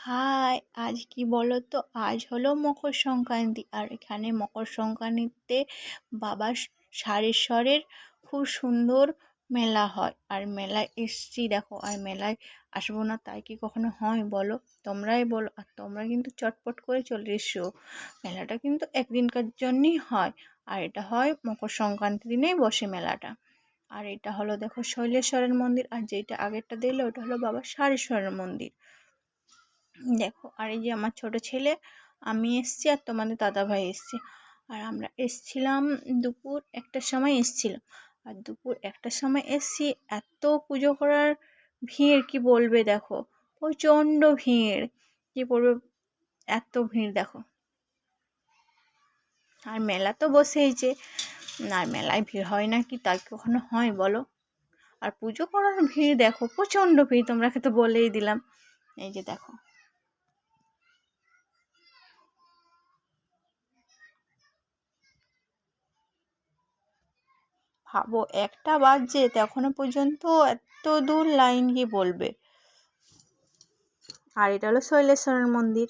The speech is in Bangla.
হাই, আজ কি বলো তো? আজ হলো মকর সংক্রান্তি, আর এখানে মকর সংক্রান্তিতে বাবা সারেশ্বরের খুব সুন্দর মেলা হয়। আর মেলায় এসছি দেখো, আর মেলায় আসবো না তাই কি কখনো হয় বলো? তোমরাই বলো। আর তোমরা কিন্তু চটপট করে চলে এসো, মেলাটা কিন্তু একদিনকার জন্যই হয়। আর এটা হয় মকর সংক্রান্তি দিনেই বসে মেলাটা। আর এটা হলো দেখো শৈলেশ্বরের মন্দির, আর যেটা আগেরটা দিলে ওটা হলো বাবা সারেশ্বরের মন্দির। দেখো, আর এই যে আমার ছোট ছেলে, আমি এসছি, আর তোমাদের দাদাভাই এসছে। আর আমরা এসছিলাম দুপুর 1টার সময় এসছিলাম। আর দুপুর 1টার সময় এসছি, এত পুজো করার ভিড় কি বলবে। দেখো প্রচণ্ড ভিড়, কি বলবে, এত ভিড় দেখো। আর মেলা তো বসেইছে, আর মেলায় ভিড় হয় না কি তাই কখনো হয় বলো? আর পুজো করার ভিড় দেখো, প্রচণ্ড ভিড়, তোমরাকে তো বলেই দিলাম। এই যে দেখো, ভাবো 1টা বাজছে এখনো পর্যন্ত এত দূর লাইন, কি বলবে। আর এটা হলো শৈলেশ্বরের মন্দির।